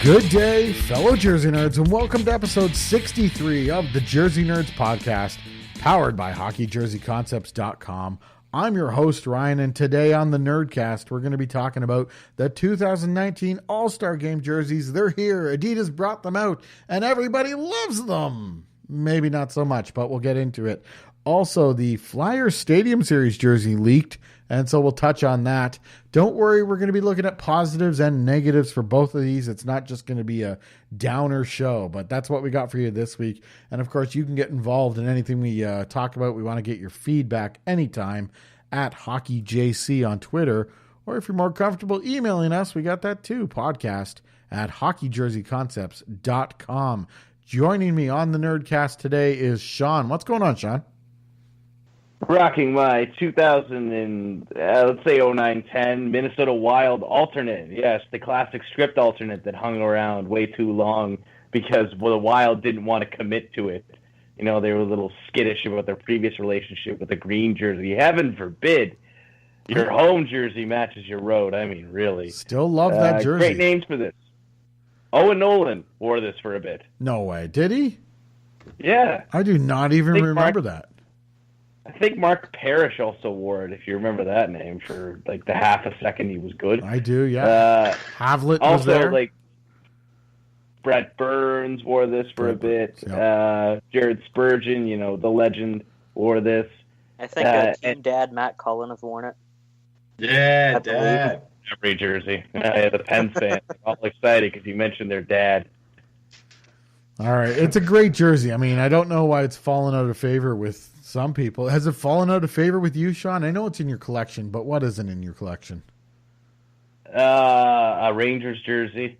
Good day, fellow Jersey Nerds, and welcome to episode 63 of the Jersey Nerds podcast, powered by HockeyJerseyConcepts.com. I'm your host, Ryan, and today on the Nerdcast, we're going to be talking about the 2019 All-Star Game jerseys. They're here. Adidas brought them out, and everybody loves them. Maybe not so much, but we'll get into it. Also, the Flyers Stadium Series jersey leaked, and so we'll touch on that. Don't worry, we're going to be looking at positives and negatives for both of these. It's not just going to be a downer show, but that's what we got for you this week. And of course, you can get involved in anything we talk about. We want to get your feedback anytime at HockeyJC on Twitter, or if you're more comfortable emailing us, we got that too, podcast at HockeyJerseyConcepts.com. Joining me on the Nerdcast today is Shawn. What's going on, Shawn? Rocking my 2000 and let's say 09-10 Minnesota Wild alternate. Yes, the classic script alternate that hung around way too long because the Wild didn't want to commit to it. You know, they were a little skittish about their previous relationship with the green jersey. Heaven forbid your home jersey matches your road. I mean, really. Still love that jersey. Great names for this. Owen Nolan wore this for a bit. No way. Did he? Yeah. I do not even remember that. I think Mark Parrish also wore it, if you remember that name, for like the half a second he was good. I do, yeah. Havlet was there. Also, like, Brett Burns wore this for a bit. Yep. Jared Spurgeon, you know, the legend, wore this. I think Team Dad Matt Cullen has worn it. Yeah, Dad. Every jersey. The Pens fans all excited because you mentioned their dad. All right, it's a great jersey. I mean, I don't know why it's fallen out of favor with some people. Has it fallen out of favor with you, Shawn? I know it's in your collection, but what isn't in your collection? A Rangers jersey.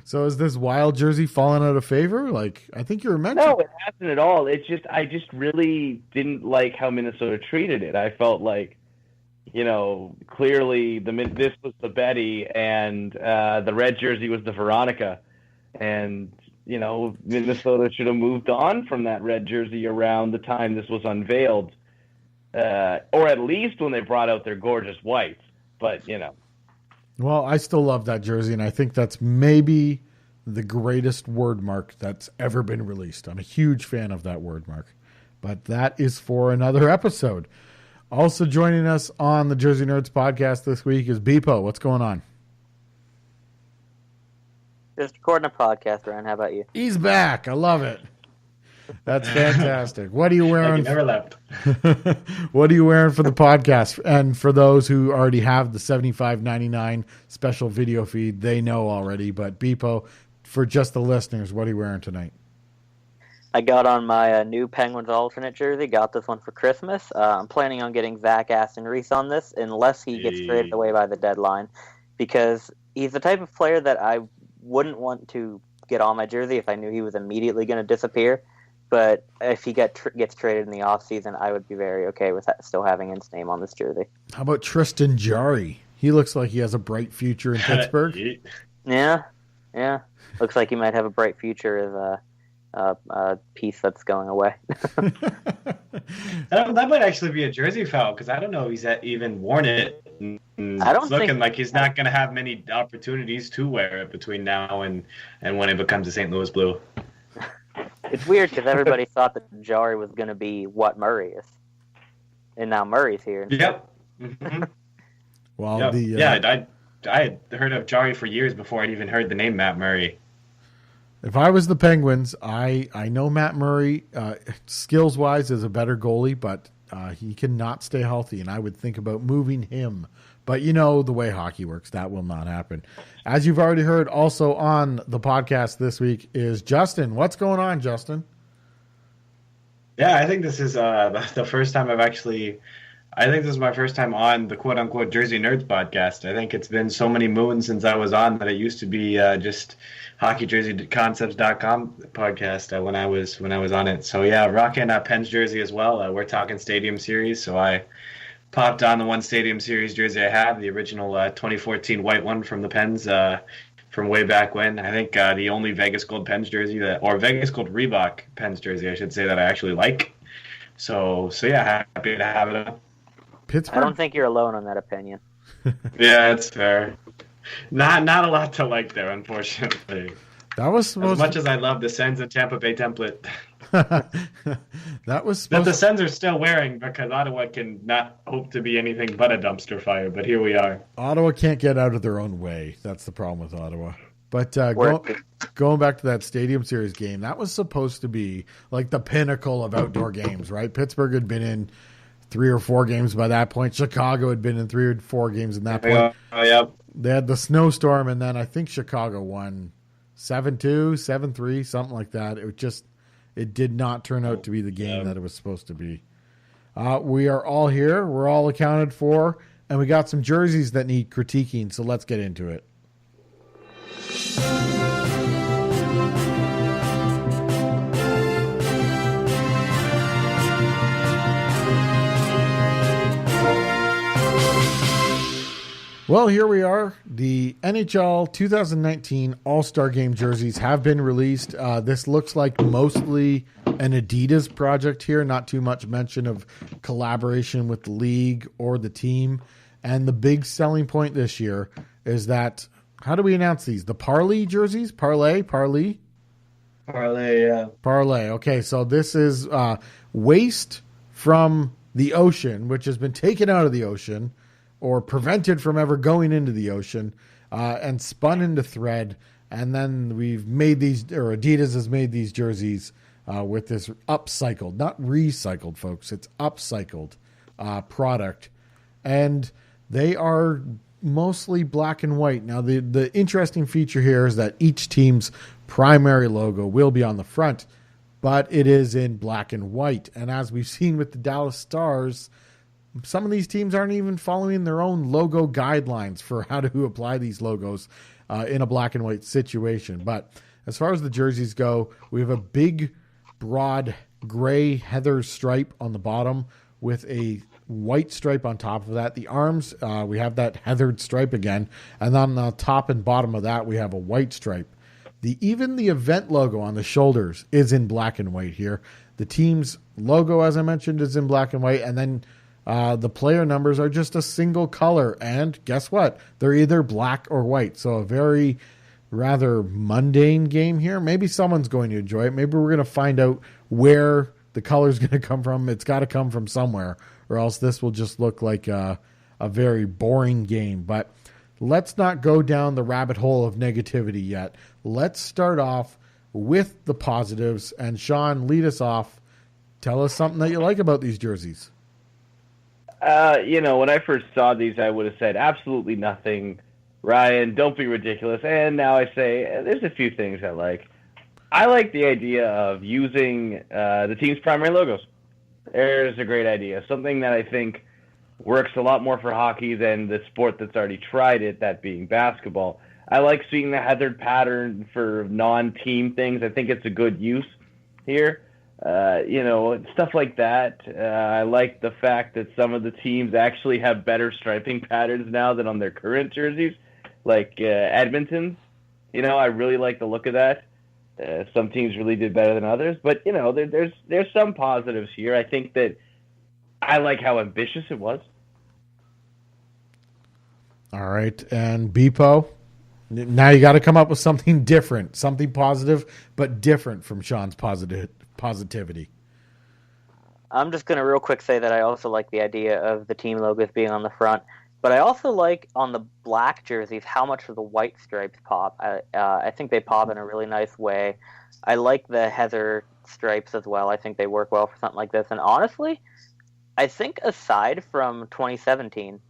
So is this Wild jersey fallen out of favor? Like, I think you were mentioning. No, it hasn't at all. It's just I just really didn't like how Minnesota treated it. I felt like, you know, clearly this was the Betty and the red jersey was the Veronica, and you know, Minnesota should have moved on from that red jersey around the time this was unveiled, or at least when they brought out their gorgeous whites. But, you know. Well, I still love that jersey, and I think that's maybe the greatest word mark that's ever been released. I'm a huge fan of that word mark. But that is for another episode. Also joining us on the Jersey Nerds podcast this week is Beepo. What's going on? Just recording a podcast, Ryan. How about you? He's back. I love it. That's fantastic. What are you wearing? Never left. What are you wearing for the podcast? And for those who already have the $75.99 special video feed, they know already. But Beepo, for just the listeners, what are you wearing tonight? I got on my new Penguins alternate jersey. Got this one for Christmas. I'm planning on getting Zach Aston-Reese on this unless he gets traded away by the deadline, because he's the type of player that I wouldn't want to get on my jersey if I knew he was immediately going to disappear. But if he gets traded in the offseason, I would be very okay with still having his name on this jersey. How about Tristan Jarry? He looks like he has a bright future in Pittsburgh. Yeah. Looks like he might have a bright future as a piece that's going away. That might actually be a jersey foul, because I don't know if he's even worn it. It's looking like he's not going to have many opportunities to wear it between now and when it becomes a St. Louis Blue. It's weird because everybody thought that Jarry was going to be what Murray is, and now Murray's here. Yep. Mm-hmm. Well, yep. I had heard of Jarry for years before I'd even heard the name Matt Murray. If I was the Penguins, I know Matt Murray, skills-wise, is a better goalie, but he cannot stay healthy, and I would think about moving him. But you know the way hockey works, that will not happen. As you've already heard, also on the podcast this week is Justin. What's going on, Justin? Yeah, I think this is the first time I think this is my first time on the quote-unquote Jersey Nerds podcast. I think it's been so many moons since I was on that it used to be just HockeyJerseyConcepts.com podcast when I was on it. So yeah, rocking Pens jersey as well. We're talking Stadium Series, so I popped on the one Stadium Series jersey I have, the original 2014 white one from the Pens from way back when. I think the only Vegas Gold Pens jersey or Vegas Gold Reebok Pens jersey, I should say, that I actually like. So yeah, happy to have it on. Pittsburgh? I don't think you're alone on that opinion. Yeah, that's fair. Not a lot to like there, unfortunately. That was supposed as much as I love the Sens and Tampa Bay template. That was supposed that the Sens are still wearing, because Ottawa can not hope to be anything but a dumpster fire. But here we are. Ottawa can't get out of their own way. That's the problem with Ottawa. But going back to that Stadium Series game, that was supposed to be like the pinnacle of outdoor games, right? Pittsburgh had been in 3 or 4 games by that point. Chicago had been in 3 or 4 games in that point. Oh, yep. They had the snowstorm, and then I think Chicago won 7-2, 7-3, something like that. It did not turn out to be the game that it was supposed to be. We are all here. We're all accounted for, and we got some jerseys that need critiquing, so let's get into it. Well, here we are. The NHL 2019 All-Star Game jerseys have been released. This looks like mostly an Adidas project here, not too much mention of collaboration with the league or the team. And the big selling point this year is that, how do we announce these? The Parley jerseys? Parley, yeah. Parley. Okay, so this is waste from the ocean, which has been taken out of the ocean, or prevented from ever going into the ocean, and spun into thread. And then we've made these, or Adidas has made these jerseys with this upcycled, not recycled, folks. It's upcycled product. And they are mostly black and white. Now, the interesting feature here is that each team's primary logo will be on the front, but it is in black and white. And as we've seen with the Dallas Stars, some of these teams aren't even following their own logo guidelines for how to apply these logos in a black and white situation. But as far as the jerseys go, we have a big, broad, gray heather stripe on the bottom with a white stripe on top of that. The arms, we have that heathered stripe again. And on the top and bottom of that, we have a white stripe. Even the event logo on the shoulders is in black and white here. The team's logo, as I mentioned, is in black and white. And then the player numbers are just a single color, and guess what? They're either black or white. So a very rather mundane game here. Maybe someone's going to enjoy it. Maybe we're going to find out where the color is going to come from. It's got to come from somewhere, or else this will just look like a very boring game. But let's not go down the rabbit hole of negativity yet. Let's start off with the positives. And Shawn, lead us off. Tell us something that you like about these jerseys. When I first saw these, I would have said absolutely nothing. Ryan, don't be ridiculous. And now I say there's a few things I like. I like the idea of using the team's primary logos. There's a great idea. Something that I think works a lot more for hockey than the sport that's already tried it, that being basketball. I like seeing the heathered pattern for non-team things. I think it's a good use here. Stuff like that. I like the fact that some of the teams actually have better striping patterns now than on their current jerseys, like Edmonton's. I really like the look of that. Some teams really did better than others, but there's some positives here. I think that I like how ambitious it was. All right, and Beepo, now you got to come up with something different, something positive, but different from Shawn's positivity. I'm just going to real quick say that I also like the idea of the team logos being on the front, but I also like on the black jerseys how much of the white stripes pop. I think they pop in a really nice way. I like the heather stripes as well. I think they work well for something like this. And honestly, I think aside from 2017,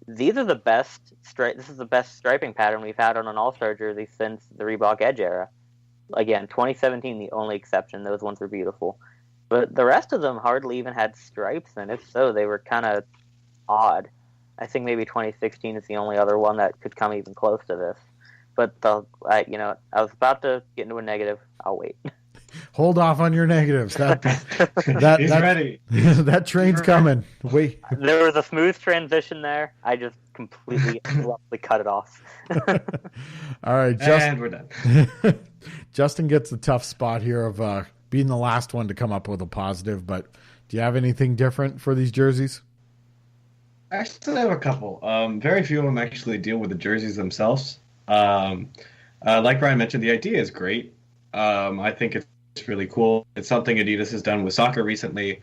these are the best this is the best striping pattern we've had on an All-Star jersey since the Reebok Edge era. Again, 2017, the only exception. Those ones were beautiful. But the rest of them hardly even had stripes, and if so, they were kind of odd. I think maybe 2016 is the only other one that could come even close to this. But, I was about to get into a negative. I'll wait. Hold off on your negatives. He's ready. That train's coming. Wait. There was a smooth transition there. I just completely abruptly cut it off. All right, and we're done. Justin gets the tough spot here of being the last one to come up with a positive, but do you have anything different for these jerseys? I still have a couple. Very few of them actually deal with the jerseys themselves. Like Ryan mentioned, the idea is great. I think it's really cool. It's something Adidas has done with soccer recently.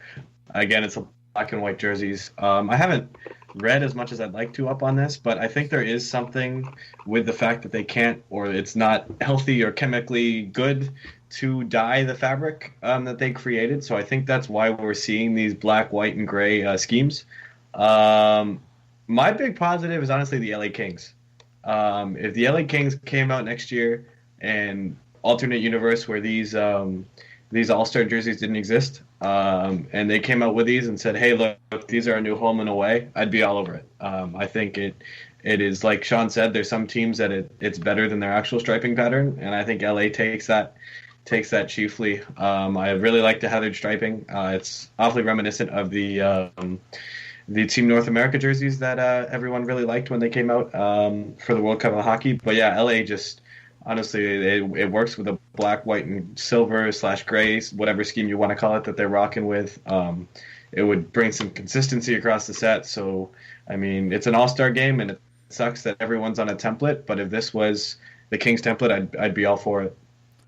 Again, it's a black and white jerseys. I haven't read as much as I'd like to up on this, but I think there is something with the fact that they can't, or it's not healthy or chemically good to dye the fabric that they created. So I think that's why we're seeing these black, white, and gray schemes. My big positive is honestly the LA Kings. If the LA Kings came out next year and alternate universe where these All-Star jerseys didn't exist, and they came out with these and said, "Hey, look, these are our new home and away," I'd be all over it. I think it is, like Shawn said, there's some teams that it's better than their actual striping pattern, and I think LA takes that chiefly. I really like the heathered striping. It's awfully reminiscent of the Team North America jerseys that everyone really liked when they came out for the World Cup of Hockey. But yeah, LA just honestly it works with the black, white, and silver / gray, whatever scheme you want to call it that they're rocking with. It would bring some consistency across the set. So I mean, it's an all-star game, and it sucks that everyone's on a template. But if this was the Kings template, I'd be all for it.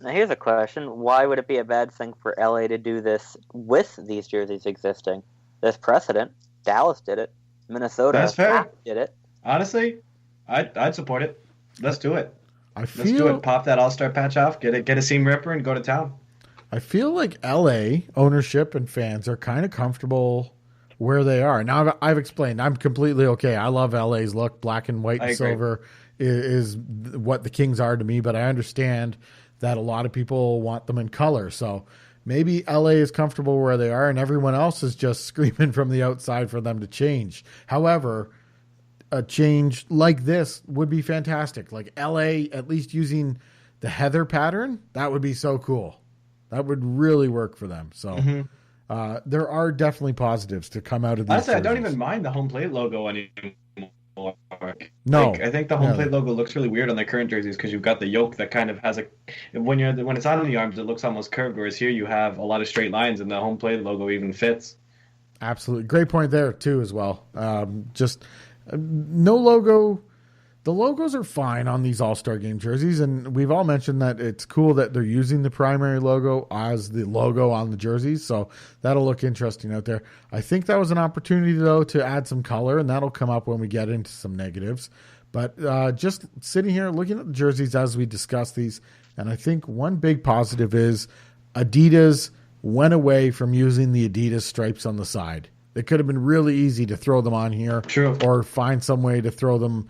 Now here's a question: why would it be a bad thing for LA to do this with these jerseys existing? There's precedent. Dallas did it. Minnesota That's fair. Did it. Honestly, I'd support it. Let's do it. Let's do feel it. Pop that All-Star patch off. Get a seam ripper and go to town. I feel like LA ownership and fans are kind of comfortable where they are. Now I've explained. I'm completely okay. I love LA's look. Black and white and silver is what the Kings are to me, but I understand that a lot of people want them in color. So maybe LA is comfortable where they are and everyone else is just screaming from the outside for them to change. However, a change like this would be fantastic. Like LA, at least using the heather pattern, that would be so cool. That would really work for them. So there are definitely positives to come out of these. Honestly, jerseys. I don't even mind the home plate logo anymore. No, I think the home plate logo looks really weird on the current jerseys because you've got the yoke that kind of has when it's on the arms, it looks almost curved. Whereas here you have a lot of straight lines, and the home plate logo even fits. Absolutely, great point there too as well. No logo. The logos are fine on these All-Star Game jerseys, and we've all mentioned that it's cool that they're using the primary logo as the logo on the jerseys, so that'll look interesting out there. I think that was an opportunity, though, to add some color, and that'll come up when we get into some negatives. But just sitting here looking at the jerseys as we discuss these, and I think one big positive is Adidas went away from using the Adidas stripes on the side. It could have been really easy to throw them on here. True. Or find some way to throw them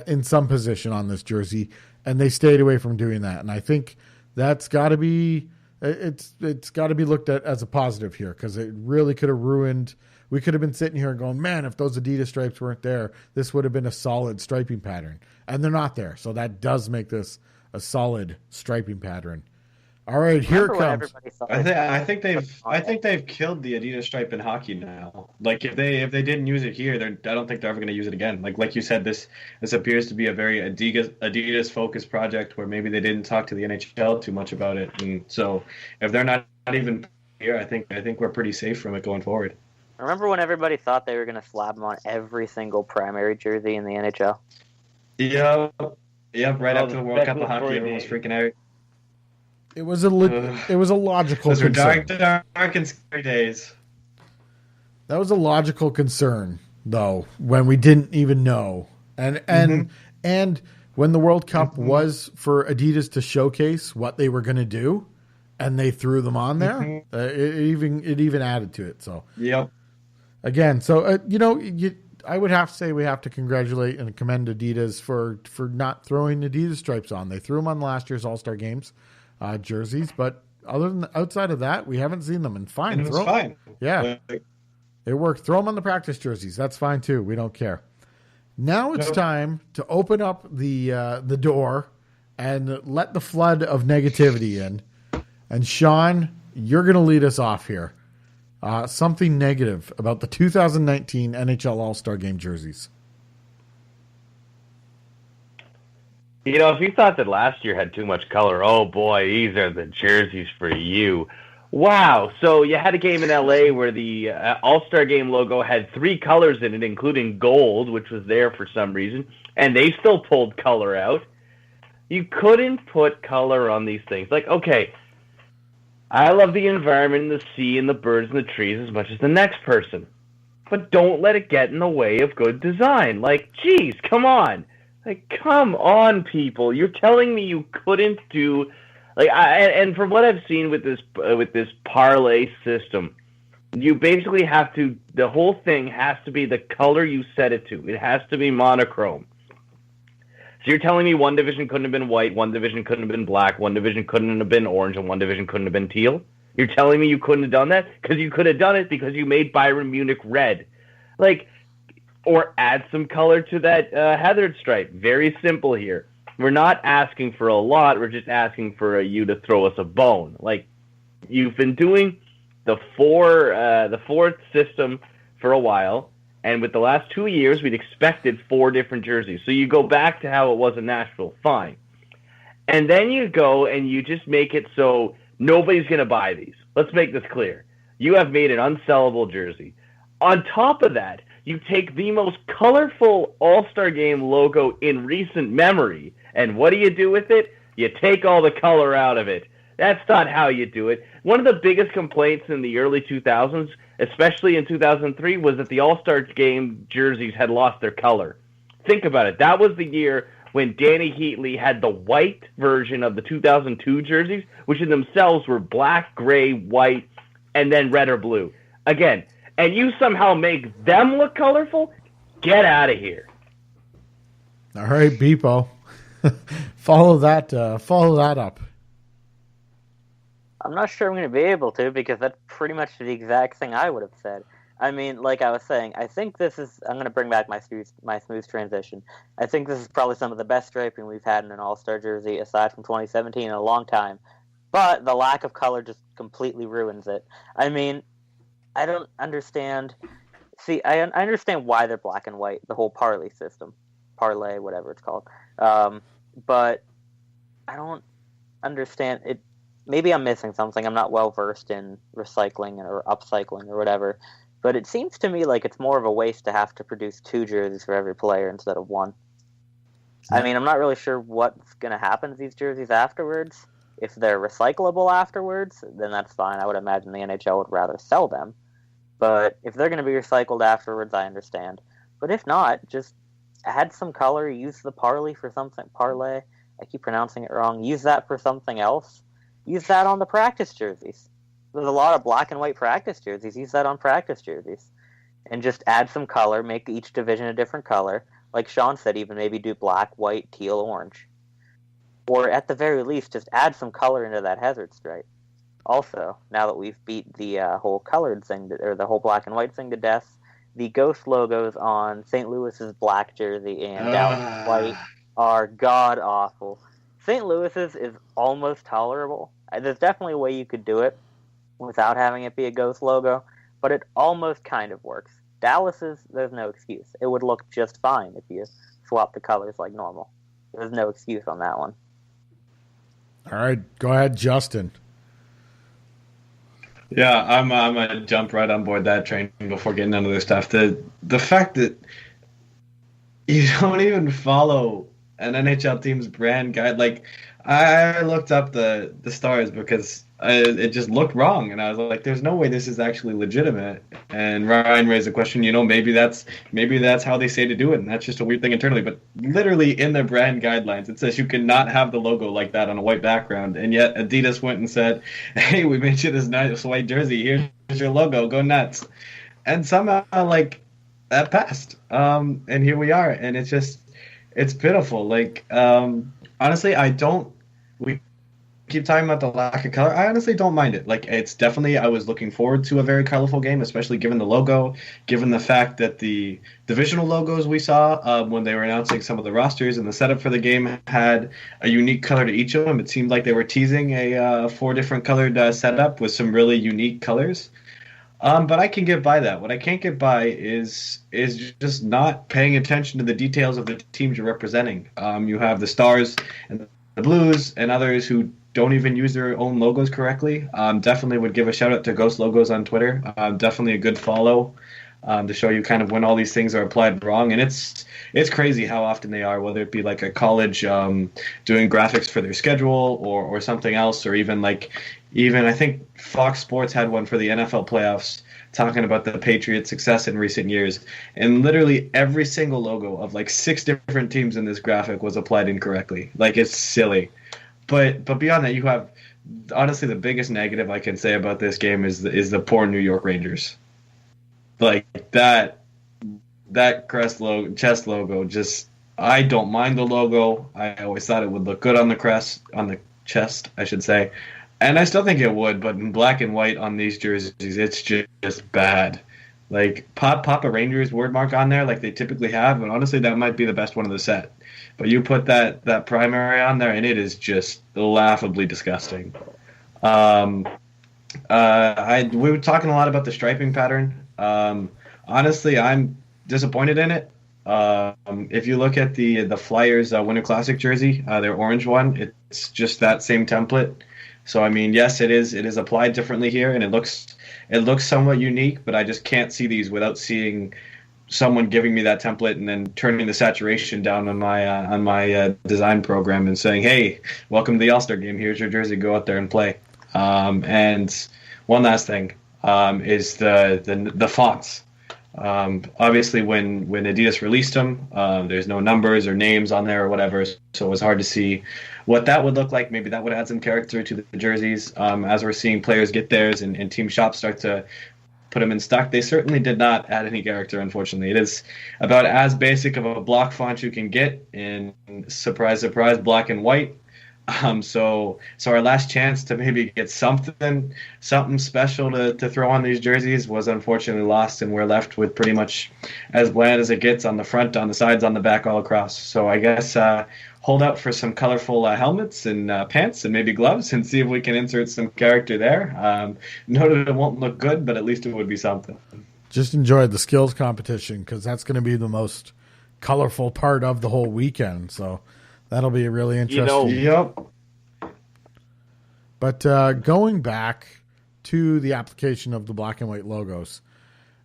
in some position on this jersey, and they stayed away from doing that. And I think that's got to be it's got to be looked at as a positive here, because it really could have ruined. We could have been sitting here going, man, if those Adidas stripes weren't there, this would have been a solid striping pattern, and they're not there. So that does make this a solid striping pattern. All right, here it comes. I think they've killed the Adidas stripe in hockey now. Like if they didn't use it here, I don't think they're ever going to use it again. Like you said, this appears to be a very Adidas focused project where maybe they didn't talk to the NHL too much about it, and so if they're not even here, I think we're pretty safe from it going forward. Remember when everybody thought they were going to slap them on every single primary jersey in the NHL? Yeah, right after the World Cup of Hockey, everyone was freaking out. It was a logical concern. Those were dark and scary days. That was a logical concern, though, when we didn't even know. And when the World Cup was for Adidas to showcase what they were going to do, and they threw them on there, it even added to it. So yep. Again, so I would have to say we have to congratulate and commend Adidas for not throwing Adidas stripes on. They threw them on last year's All-Star Games jerseys, but outside of that, we haven't seen them. And fine, it was fine. Yeah, it worked. Throw them on the practice jerseys. That's fine too. We don't care. Now it's time to open up the door and let the flood of negativity in. And Shawn, you're going to lead us off here. Something negative about the 2019 NHL All-Star Game jerseys. If you thought that last year had too much color, oh boy, these are the jerseys for you. Wow. So you had a game in LA where the All-Star Game logo had 3 colors in it, including gold, which was there for some reason, and they still pulled color out. You couldn't put color on these things. Like, okay, I love the environment and the sea and the birds and the trees as much as the next person. But don't let it get in the way of good design. Like, geez, come on. Like, come on, people. You're telling me you couldn't do... Like, and from what I've seen with this parlay system, you basically have to... The whole thing has to be the color you set it to. It has to be monochrome. So you're telling me one division couldn't have been white, one division couldn't have been black, one division couldn't have been orange, and one division couldn't have been teal? You're telling me you couldn't have done that? Because you could have done it because you made Bayern Munich red. Like, or add some color to that heathered stripe. Very simple here. We're not asking for a lot. We're just asking for you to throw us a bone. Like, you've been doing the fourth system for a while, and with the last 2 years, we'd expected 4 different jerseys. So you go back to how it was in Nashville, fine. And then you go and you just make it so nobody's going to buy these. Let's make this clear. You have made an unsellable jersey. On top of that, you take the most colorful All-Star Game logo in recent memory, and what do you do with it? You take all the color out of it. That's not how you do it. One of the biggest complaints in the early 2000s, especially in 2003, was that the All-Star Game jerseys had lost their color. Think about it. That was the year when Danny Heatley had the white version of the 2002 jerseys, which in themselves were black, gray, white, and then red or blue. Again, and you somehow make them look colorful? Get out of here. All right, Beepo. follow that up. I'm not sure I'm going to be able to, because that's pretty much the exact thing I would have said. I mean, like I was saying, I think this is... I'm going to bring back my smooth transition. I think this is probably some of the best striping we've had in an All-Star jersey, aside from 2017, in a long time. But the lack of color just completely ruins it. I mean, I don't understand... See, I understand why they're black and white, the whole Parley system. Parley, whatever it's called. But I don't understand it. Maybe I'm missing something. I'm not well versed in recycling or upcycling or whatever. But it seems to me like it's more of a waste to have to produce 2 jerseys for every player instead of 1. I mean, I'm not really sure what's going to happen to these jerseys afterwards. If they're recyclable afterwards, then that's fine. I would imagine the NHL would rather sell them. But if they're going to be recycled afterwards, I understand. But if not, just add some color, use the Parley for something. Parlay, I keep pronouncing it wrong. Use that for something else. Use that on the practice jerseys. There's a lot of black and white practice jerseys. Use that on practice jerseys. And just add some color, make each division a different color. Like Shawn said, even maybe do black, white, teal, orange. Or at the very least, just add some color into that hazard stripe. Also, now that we've beat the whole colored thing, or the whole black and white thing to death, the ghost logos on St. Louis's black jersey and Dallas' white are god-awful. St. Louis's is almost tolerable. There's definitely a way you could do it without having it be a ghost logo, but it almost kind of works. Dallas's, there's no excuse. It would look just fine if you swap the colors like normal. There's no excuse on that one. All right, go ahead, Justin. Yeah, I'm gonna jump right on board that train before getting into this stuff. The fact that you don't even follow an NHL team's brand guide, like I looked up the stars because it just looked wrong, and I was like, "There's no way this is actually legitimate." And Ryan raised a question. Maybe that's how they say to do it, and that's just a weird thing internally. But literally in their brand guidelines, it says you cannot have the logo like that on a white background. And yet Adidas went and said, "Hey, we made you this nice white jersey. Here's your logo. Go nuts." And somehow, like, that passed. And here we are, and it's pitiful. Like, honestly, we keep talking about the lack of color. I honestly don't mind it. Like, it's definitely, I was looking forward to a very colorful game, especially given the logo, given the fact that the divisional logos we saw when they were announcing some of the rosters and the setup for the game had a unique color to each of them. It seemed like they were teasing a 4 different colored setup with some really unique colors. But I can get by that. What I can't get by is just not paying attention to the details of the teams you're representing. You have the Stars and the Blues and others who don't even use their own logos correctly. Definitely would give a shout out to Ghost Logos on Twitter. Definitely a good follow. to show you kind of when all these things are applied wrong. And it's crazy how often they are, whether it be like a college doing graphics for their schedule or something else, or even I think Fox Sports had one for the NFL playoffs talking about the Patriots' success in recent years, and literally every single logo of like 6 different teams in this graphic was applied incorrectly. Like, it's silly. But beyond that, you have, honestly, the biggest negative I can say about this game is the poor New York Rangers. Like, that chest logo, just, I don't mind the logo. I always thought it would look good on the chest, I should say. And I still think it would, but in black and white on these jerseys, it's just bad. Like, pop a Rangers word mark on there like they typically have, and honestly, that might be the best one of the set. But you put that primary on there, and it is just laughably disgusting. We were talking a lot about the striping pattern. Honestly, I'm disappointed in it. If you look at the Flyers Winter Classic jersey, their orange one, it's just that same template. So I mean, yes, it is applied differently here, and it looks somewhat unique. But I just can't see these without seeing someone giving me that template and then turning the saturation down on my design program and saying, "Hey, welcome to the All-Star game. Here's your jersey. Go out there and play." And one last thing is the fonts. Obviously, when Adidas released them, there's no numbers or names on there or whatever, so it was hard to see what that would look like. Maybe that would add some character to the jerseys. As we're seeing players get theirs and team shops start to put them in stock, they certainly did not add any character, unfortunately. It is about as basic of a block font you can get in, surprise, surprise, black and white. So our last chance to maybe get something special to throw on these jerseys was unfortunately lost, and we're left with pretty much as bland as it gets on the front, on the sides, on the back, all across. So I guess hold out for some colorful helmets and pants and maybe gloves and see if we can insert some character there. Know that it won't look good, but at least it would be something. Just enjoy the skills competition, because that's going to be the most colorful part of the whole weekend. So that'll be really interesting. Yep. But going back to the application of the black and white logos,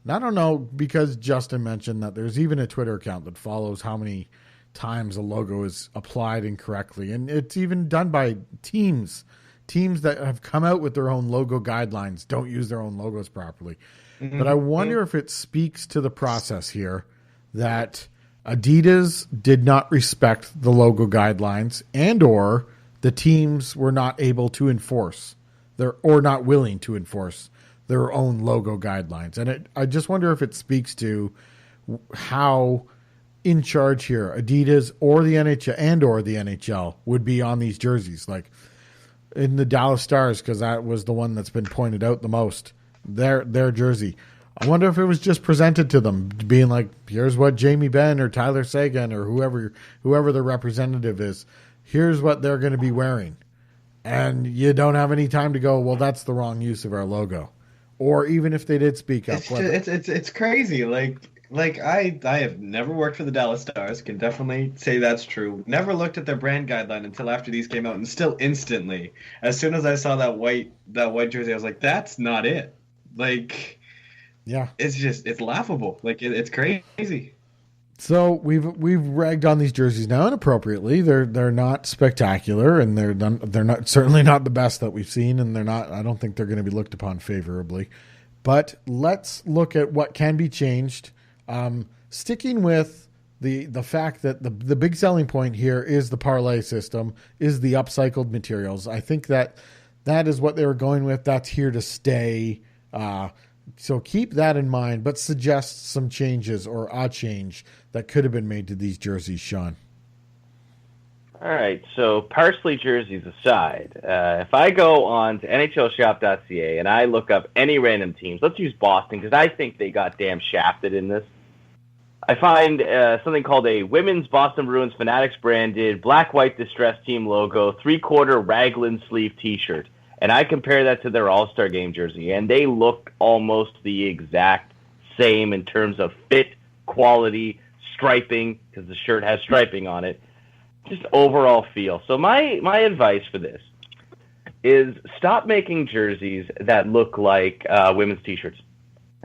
and I don't know, because Justin mentioned that there's even a Twitter account that follows how many times a logo is applied incorrectly. And it's even done by teams that have come out with their own logo guidelines, don't use their own logos properly. Mm-hmm. But I wonder if it speaks to the process here that Adidas did not respect the logo guidelines, and or the teams were not able to enforce or not willing to enforce their own logo guidelines. And I just wonder if it speaks to how in charge here Adidas or the NHL would be on these jerseys. Like in the Dallas Stars, because that was the one that's been pointed out the most, their jersey. I wonder if it was just presented to them, being like, here's what Jamie Benn or Tyler Seguin or whoever the representative is, here's what they're going to be wearing. And you don't have any time to go, well, that's the wrong use of our logo. Or even if they did speak up. It's crazy. Like I have never worked for the Dallas Stars, can definitely say that's true. Never looked at their brand guideline until after these came out, and still instantly, as soon as I saw that white jersey, I was like, that's not it. Like, yeah, it's laughable. Like it's crazy. So we've ragged on these jerseys now inappropriately. They're not spectacular, and they're not certainly not the best that we've seen, and I don't think they're going to be looked upon favorably. But let's look at what can be changed. Sticking with the fact that the big selling point here is the Parley system, is the upcycled materials. I think that is what they were going with. That's here to stay. So keep that in mind, but suggest some changes or a change that could have been made to these jerseys, Shawn. All right, so Parsley jerseys aside, if I go on to NHLShop.ca and I look up any random teams, let's use Boston because I think they got damn shafted in this. I find something called a Women's Boston Bruins Fanatics branded black-white distress team logo, 3/4 raglan sleeve T-shirt. And I compare that to their All-Star game jersey, and they look almost the exact same in terms of fit, quality, striping, because the shirt has striping on it, just overall feel. So my advice for this is stop making jerseys that look like women's T-shirts.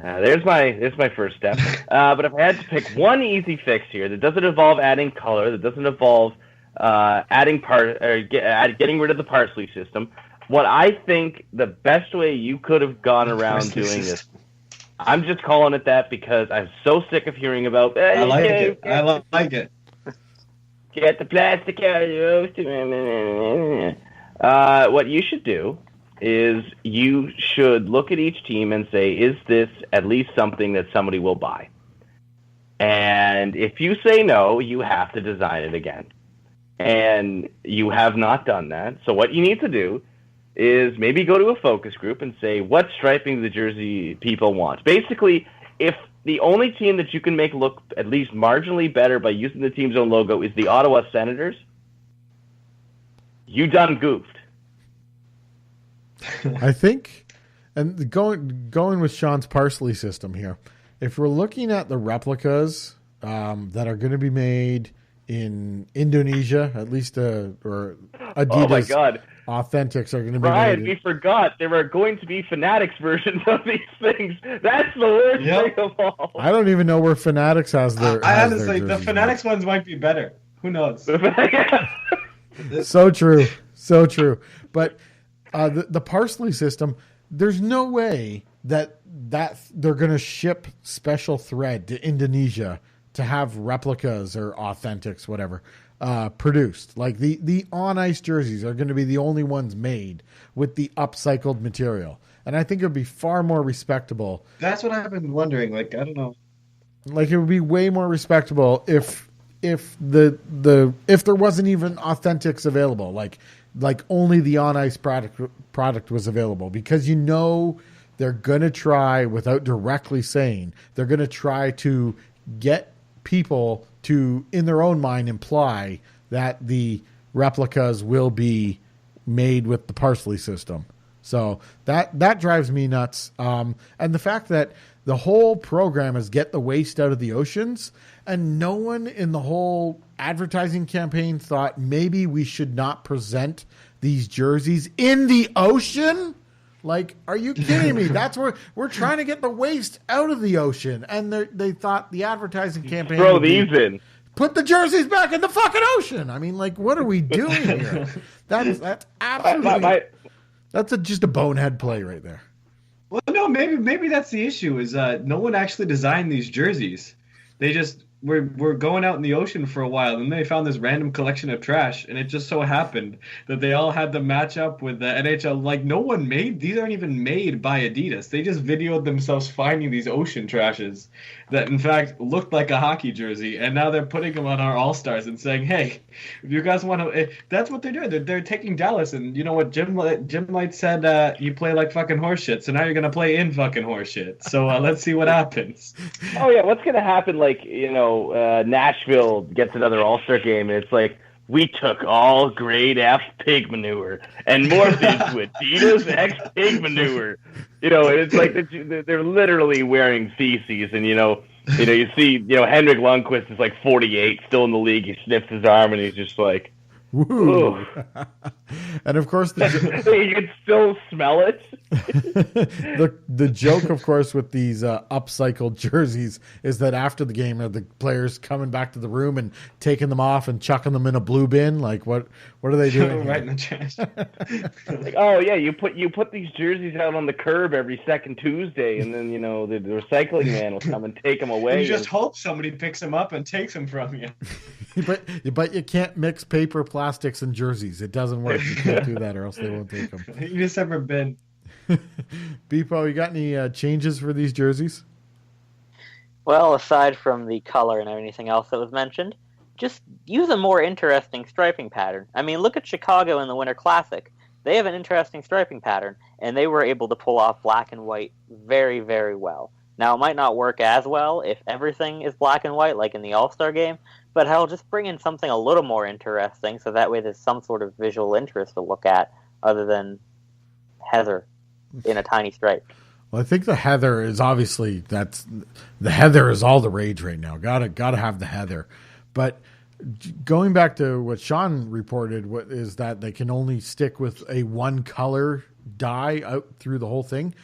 There's my first step. But if I had to pick one easy fix here that doesn't involve adding color, that doesn't involve getting rid of the parsley system, what I think the best way you could have gone around doing this, I'm just calling it that because I'm so sick of hearing about. I like it. Get the plastic out of your roast. What you should do is you should look at each team and say, is this at least something that somebody will buy? And if you say no, you have to design it again. And you have not done that. So what you need to do is maybe go to a focus group and say, what striping the jersey people want? Basically, if the only team that you can make look at least marginally better by using the team's own logo is the Ottawa Senators, you done goofed. I think, and going with Shawn's parsley system here, if we're looking at the replicas that are going to be made in Indonesia, at least, or Adidas, oh my God, Authentics are going to be Brian, made. we forgot there are going to be Fanatics versions of these things. That's the worst thing of all. I don't even know where Fanatics has their. I honestly, the Fanatics ones might be better. Who knows? So true, so true. But the parsley system, there's no way that they're going to ship special thread to Indonesia to have replicas or authentics, whatever, produced. Like the on ice jerseys are going to be the only ones made with the upcycled material. And I think it would be far more respectable. That's what I've been wondering. Like, I don't know. Like, it would be way more respectable if there wasn't even authentics available, like only the on ice product was available, because they're going to try, without directly saying, they're going to try to get people to, in their own mind, imply that the replicas will be made with the parsley system. So that drives me nuts. And the fact that the whole program is get the waste out of the oceans, and no one in the whole advertising campaign thought maybe we should not present these jerseys in the ocean. Like, are you kidding me? That's where we're trying to get the waste out of the ocean. And they thought the advertising campaign throw these in. Put the jerseys back in the fucking ocean. I mean, like, what are we doing here? That's absolutely that's just a bonehead play right there. Well, no, maybe that's the issue. Is no one actually designed these jerseys. They just were going out in the ocean for a while, and they found this random collection of trash, and it just so happened that they all had to match up with the NHL. Like, no one made these, aren't even made by Adidas. They just videoed themselves finding these ocean trashes that in fact looked like a hockey jersey, and now they're putting them on our All-Stars and saying, hey, if you guys want to, that's what they're doing. They're taking Dallas, and you know what Jim Light said, you play like fucking horseshit, so now you're gonna play in fucking horseshit. So let's see what happens. Oh yeah, what's gonna happen? Like, Nashville gets another All-Star game, and it's like, we took all grade F pig manure and morphed into Adidas X pig manure. And it's like they're literally wearing feces, and you see Henrik Lundqvist is like 48, still in the league. He sniffs his arm, and he's just like, woo. And of course, you can still smell it. The joke, of course, with these upcycled jerseys is that after the game, are the players coming back to the room and taking them off and chucking them in a blue bin? Like, what are they doing? Right in the trash. Like, oh yeah, you put these jerseys out on the curb every second Tuesday, and then the recycling man will come and take them away. And you just hope somebody picks them up and takes them from you. But you can't mix paper, plastics, and jerseys. It doesn't work. You can't do that, or else they won't take them. You just have a bin. Beepo, you got any changes for these jerseys? Well, aside from the color and anything else that was mentioned, just use a more interesting striping pattern. I mean, look at Chicago in the Winter Classic. They have an interesting striping pattern, and they were able to pull off black and white very, very well. Now, it might not work as well if everything is black and white, like in the All-Star game, but hell, just bring in something a little more interesting, so that way there's some sort of visual interest to look at, other than heather in a tiny stripe. Well, I think the heather is obviously the heather is all the rage right now. Gotta have the heather. But going back to what Shawn reported, what is that they can only stick with a one color dye out through the whole thing.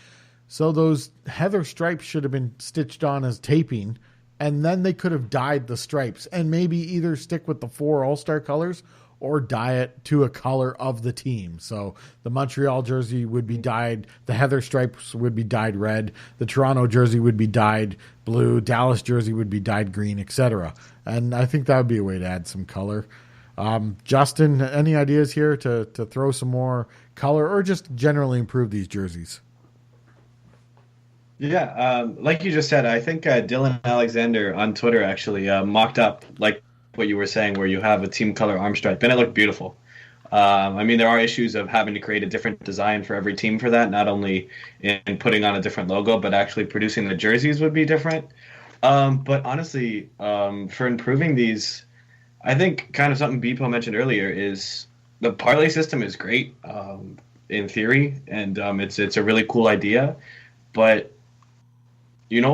So those heather stripes should have been stitched on as taping, and then they could have dyed the stripes and maybe either stick with the 4 All-Star colors or dye it to a color of the team. So the Montreal jersey would be dyed, the heather stripes would be dyed red, the Toronto jersey would be dyed blue, Dallas jersey would be dyed green, etc. And I think that would be a way to add some color. Justin, any ideas here to throw some more color or just generally improve these jerseys? Yeah, like you just said, I think Dylan Alexander on Twitter actually mocked up like what you were saying, where you have a team color arm stripe, and it looked beautiful. I mean, there are issues of having to create a different design for every team for that, not only in putting on a different logo, but actually producing the jerseys would be different. But honestly, for improving these, I think kind of something Beepo mentioned earlier is the parlay system is great in theory, and it's a really cool idea, but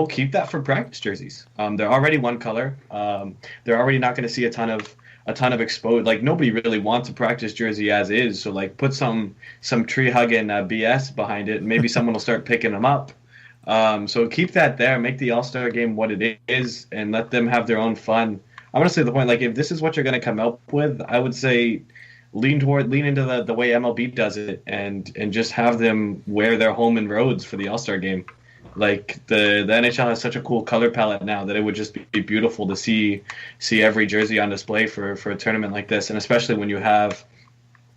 keep that for practice jerseys. They're already one color. They're already not going to see a ton of exposed. Like, nobody really wants a practice jersey as is. So like, put some tree hugging BS behind it, and maybe someone will start picking them up. So keep that there. Make the All-Star game what it is, and let them have their own fun. I want to say the point. Like, if this is what you're going to come up with, I would say lean into the way MLB does it, and just have them wear their home and roads for the All-Star game. Like, the NHL has such a cool color palette now that it would just be beautiful to see every jersey on display for a tournament like this, and especially when you have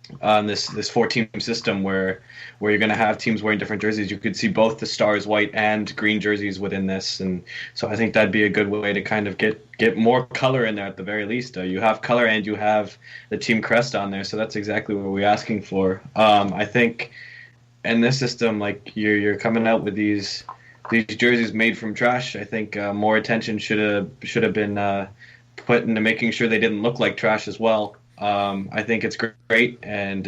this 4-team system where you're going to have teams wearing different jerseys. You could see both the Stars white and green jerseys within this, and so I think that'd be a good way to kind of get more color in there at the very least. You have color and you have the team crest on there, so that's exactly what we're asking for. I think in this system, like, you're coming out with these jerseys made from trash. I think more attention should have been put into making sure they didn't look like trash as well. I think it's great, and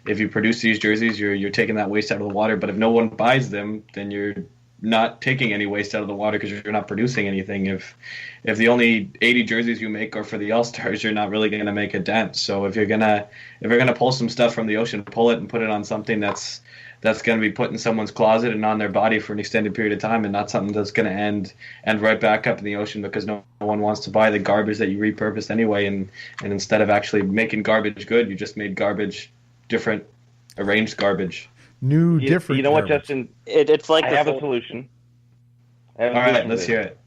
if you produce these jerseys, you're taking that waste out of the water. But if no one buys them, then you're not taking any waste out of the water because you're not producing anything. If the only 80 jerseys you make are for the All-Stars, you're not really going to make a dent. So if you're gonna pull some stuff from the ocean, pull it and put it on something that's going to be put in someone's closet and on their body for an extended period of time, and not something that's going to end right back up in the ocean because no one wants to buy the garbage that you repurposed anyway. And instead of actually making garbage good, you just made garbage different, arranged garbage. Different. You know what, garbage. Justin? It's like I have a solution. All right, let's hear it.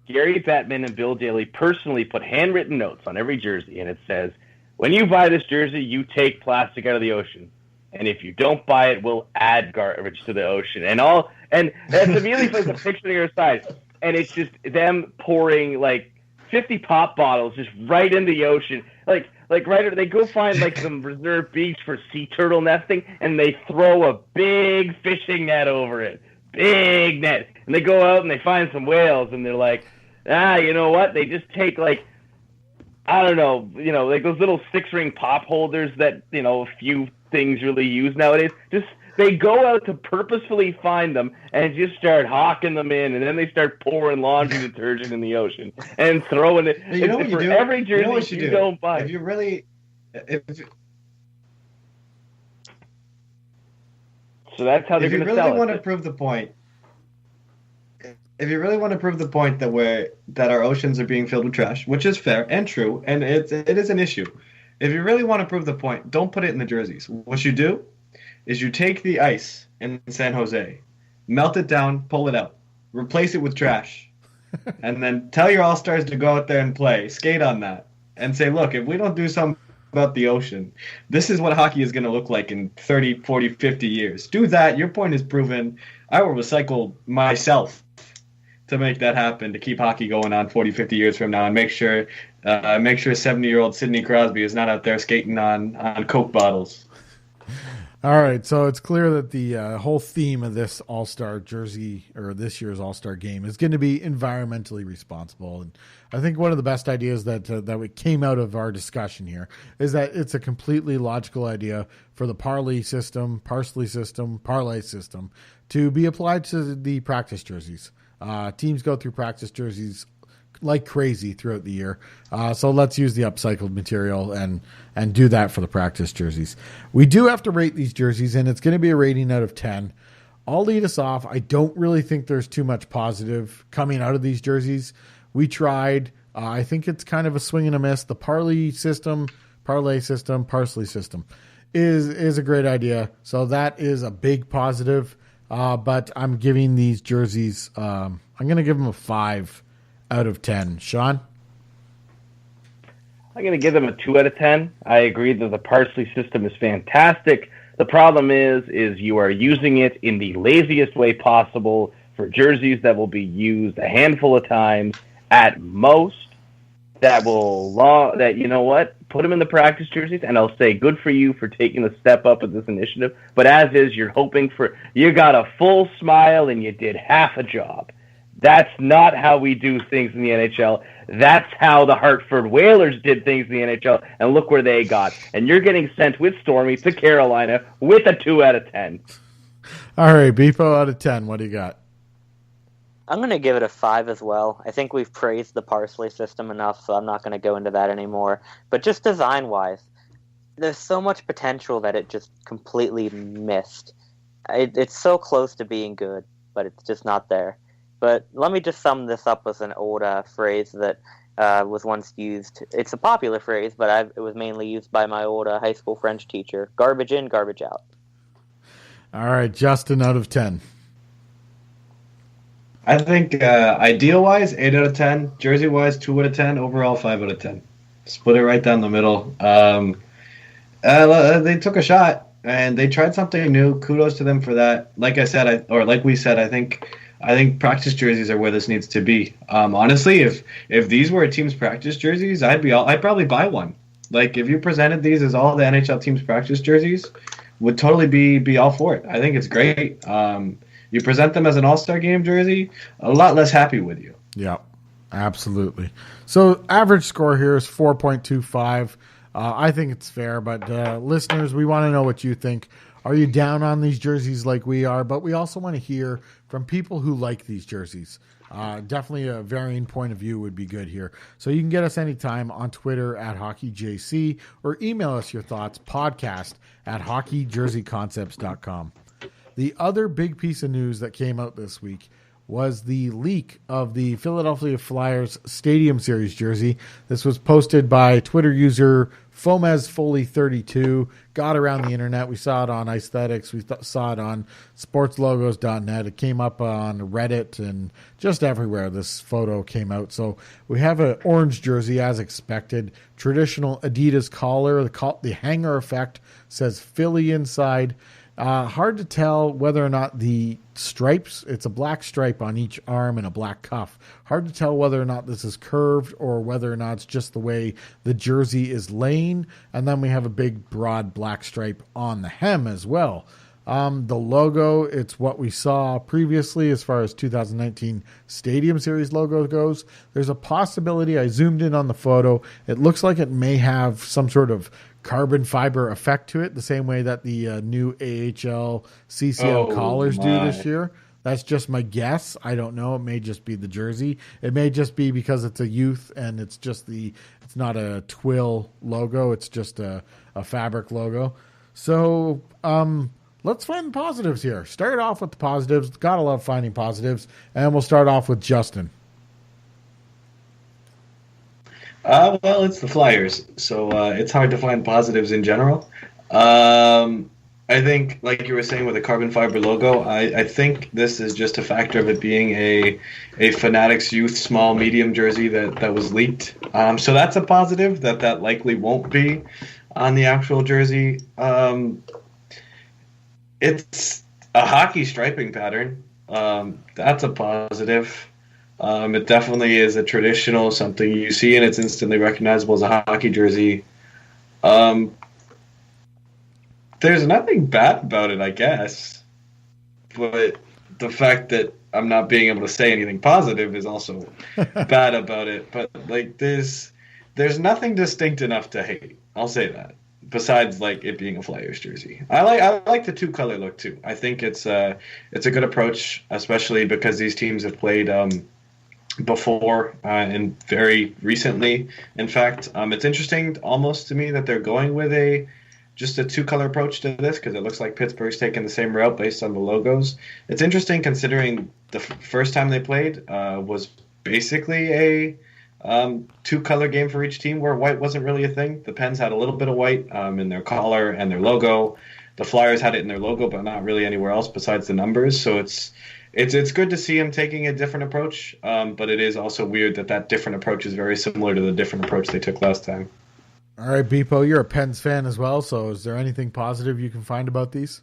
Gary Bettman and Bill Daly personally put handwritten notes on every jersey, and it says, when you buy this jersey, you take plastic out of the ocean. And if you don't buy it, we'll add garbage to the ocean. And that's immediately puts a picture on your side. And it's just them pouring like 50 pop bottles just right in the ocean. Like right, they go find like some reserve beach for sea turtle nesting, and they throw a big fishing net over it. Big net. And they go out and they find some whales, and they're like, you know what? They just take like, I don't know, like those little 6-ring pop holders that, a few things really use nowadays. Just they go out to purposefully find them and just start hawking them in, and then they start pouring laundry detergent in the ocean and throwing it. You know what you do? Every jersey you know what you do? Don't buy. If you really, So that's how they're going to sell it. If you really want to prove the point, that our oceans are being filled with trash, which is fair and true, and it is an issue. If you really want to prove the point, don't put it in the jerseys. What you do is you take the ice in San Jose, melt it down, pull it out, replace it with trash, and then tell your All-Stars to go out there and play, skate on that, and say, look, if we don't do something about the ocean, this is what hockey is going to look like in 30, 40, 50 years. Do that. Your point is proven. I will recycle myself to make that happen, to keep hockey going on 40, 50 years from now, and make sure 70-year-old Sidney Crosby is not out there skating on Coke bottles. All right, so it's clear that the whole theme of this All-Star jersey, or this year's All-Star game, is going to be environmentally responsible. And I think one of the best ideas that came out of our discussion here is that it's a completely logical idea for the Parley system, Parlay system, to be applied to the practice jerseys. Teams go through practice jerseys like crazy throughout the year. So let's use the upcycled material and do that for the practice jerseys. We do have to rate these jerseys, and it's going to be a rating out of 10. I'll lead us off. I don't really think there's too much positive coming out of these jerseys. We tried. I think it's kind of a swing and a miss. The Parley system, Parsley system is a great idea. So that is a big positive. But I'm giving these jerseys, I'm going to give them a 5 out of 10. Shawn? I'm going to give them a 2 out of 10. I agree that the Parsley system is fantastic. The problem is you are using it in the laziest way possible for jerseys that will be used a handful of times at most. You know what? Put them in the practice jerseys, and I'll say good for you for taking the step up with this initiative. But as is, you got a full smile and you did half a job. That's not how we do things in the NHL. That's how the Hartford Whalers did things in the NHL, and look where they got. And you're getting sent with Stormy to Carolina with a 2 out of 10. All right, Beepo, out of 10, what do you got? I'm going to give it a 5 as well. I think we've praised the Parsley system enough, so I'm not going to go into that anymore. But just design-wise, there's so much potential that it just completely missed. It's so close to being good, but it's just not there. But let me just sum this up with an old phrase that was once used. It's a popular phrase, but it was mainly used by my old high school French teacher. Garbage in, garbage out. All right, Justin, out of 10. I think ideal-wise, 8 out of 10. Jersey-wise, 2 out of 10. Overall, 5 out of 10. Split it right down the middle. They took a shot, and they tried something new. Kudos to them for that. Like I said, like we said, I think practice jerseys are where this needs to be. Honestly, if these were a team's practice jerseys, I'd probably buy one. Like, if you presented these as all the NHL team's practice jerseys, would totally be all for it. I think it's great. You present them as an All-Star game jersey, a lot less happy with you. Yeah, absolutely. So average score here is 4.25. I think it's fair, but listeners, we want to know what you think. Are you down on these jerseys like we are? But we also want to hear from people who like these jerseys. Definitely a varying point of view would be good here. So you can get us anytime on Twitter at HockeyJC or email us your thoughts, podcast@hockeyjerseyconcepts.com. The other big piece of news that came out this week was the leak of the Philadelphia Flyers Stadium Series jersey. This was posted by Twitter user FomezFoley32. Got around the internet. We saw it on Aesthetics. We saw it on sportslogos.net. It came up on Reddit and just everywhere this photo came out. So we have an orange jersey as expected. Traditional Adidas collar. The hanger effect says Philly inside. Hard to tell whether or not the stripes, it's a black stripe on each arm and a black cuff. Hard to tell whether or not this is curved or whether or not it's just the way the jersey is laying. And then we have a big, broad black stripe on the hem as well. The logo, it's what we saw previously as far as 2019 Stadium Series logo goes. There's a possibility, I zoomed in on the photo, it looks like it may have some sort of carbon fiber effect to it, the same way that the new AHL CCL collars do this year. That's just my guess. I don't know. It may just be the jersey. It may just be because it's a youth and it's not a twill logo. It's just a fabric logo. So let's find the positives here. Start off with the positives. Gotta love finding positives. And we'll start off with Justin. Well, it's the Flyers, so it's hard to find positives in general. I think, like you were saying with the carbon fiber logo, I think this is just a factor of it being a Fanatics Youth small medium jersey that was leaked. So that's a positive that likely won't be on the actual jersey. It's a hockey striping pattern. That's a positive. It definitely is a traditional, something you see and it's instantly recognizable as a hockey jersey. There's nothing bad about it, I guess. But the fact that I'm not being able to say anything positive is also bad about it. But like there's nothing distinct enough to hate. I'll say that. Besides like it being a Flyers jersey. I like the 2-color look too. I think it's a good approach, especially because these teams have played before and very recently. In fact, it's interesting almost to me that they're going with a just a two-color approach to this because it looks like Pittsburgh's taking the same route based on the logos. It's interesting considering the first time they played was basically a two-color game for each team where white wasn't really a thing. The Pens had a little bit of white in their collar and their logo. The Flyers had it in their logo, but not really anywhere else besides the numbers. So it's good to see him taking a different approach, but it is also weird that different approach is very similar to the different approach they took last time. All right, Beepo, you're a Pens fan as well, so is there anything positive you can find about these?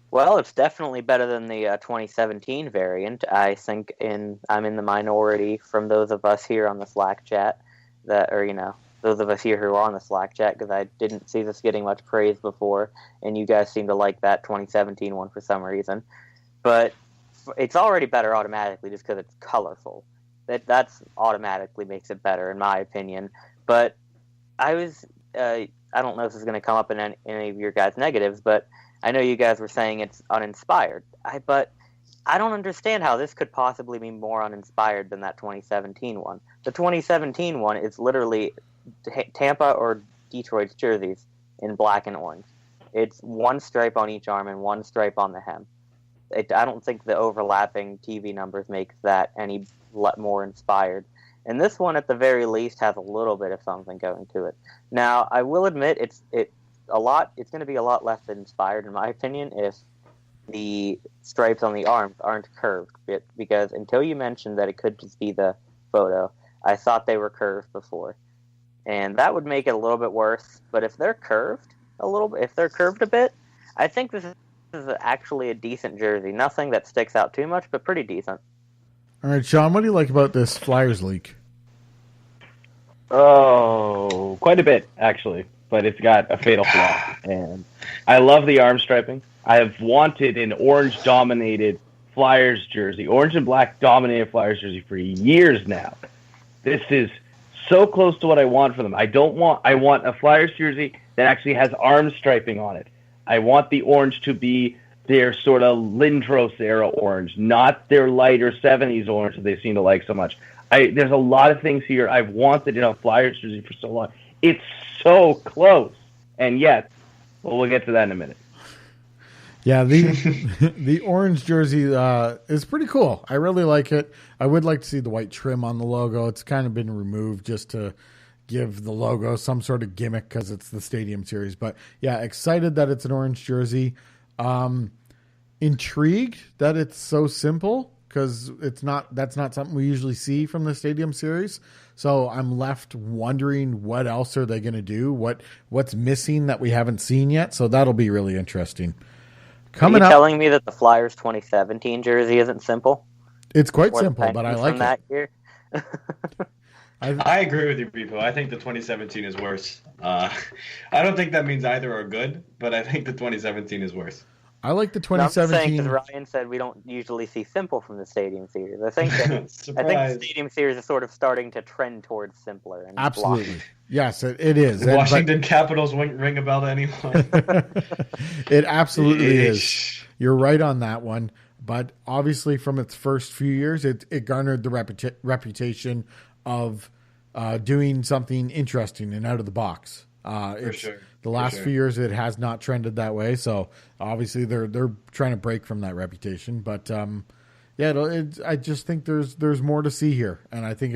Well, it's definitely better than the 2017 variant. I think I'm in the minority from those of us here on the Slack chat, those of us here who are on the Slack chat, because I didn't see this getting much praise before, and you guys seem to like that 2017 one for some reason. But it's already better automatically just because it's colorful. That's automatically makes it better, in my opinion. But I don't know if this is going to come up in any of your guys' negatives, but I know you guys were saying it's uninspired. But I don't understand how this could possibly be more uninspired than that 2017 one. The 2017 one is literally Tampa or Detroit's jerseys in black and orange. It's one stripe on each arm and one stripe on the hem. I don't think the overlapping TV numbers make that any more inspired. And this one, at the very least, has a little bit of something going to it. Now, I will admit it's going to be a lot less inspired, in my opinion, if the stripes on the arms aren't curved. Because until you mentioned that it could just be the photo, I thought they were curved before. And that would make it a little bit worse. But if they're curved a bit, I think this is actually a decent jersey. Nothing that sticks out too much, but pretty decent. All right, Shawn, what do you like about this Flyers leak? Oh, quite a bit, actually. But it's got a fatal flaw. And I love the arm striping. I have wanted an orange-dominated Flyers jersey, orange and black dominated Flyers jersey for years now. This is so close to what I want for them. I want a Flyers jersey that actually has arm striping on it. I want the orange to be their sort of Lindros era orange, not their lighter 70s orange that they seem to like so much. There's a lot of things here I've wanted in a Flyers jersey for so long. It's so close, and yet, we'll get to that in a minute. Yeah, the orange jersey is pretty cool. I really like it. I would like to see the white trim on the logo. It's kind of been removed just to give the logo some sort of gimmick because it's the Stadium Series. But yeah, excited that it's an orange jersey. Intrigued that it's so simple because that's not something we usually see from the Stadium Series. So I'm left wondering what else are they going to do? What's missing that we haven't seen yet? So that'll be really interesting. Are you telling me that the Flyers 2017 jersey isn't simple? It's quite simple, but I like it. That year? I agree with you, Beepo. I think the 2017 is worse. I don't think that means either are good, but I think the 2017 is worse. I like the 2017. Because Ryan said we don't usually see simple from the Stadium Series. I think the Stadium Series is sort of starting to trend towards simpler. And absolutely. blocking. Yes, it is. The Washington Capitals won't ring a bell to anyone. It absolutely is. You're right on that one. But obviously from its first few years, it garnered the reputation of doing something interesting and out of the box. For sure. The last few years, it has not trended that way. So obviously, they're trying to break from that reputation. But I just think there's more to see here, and I think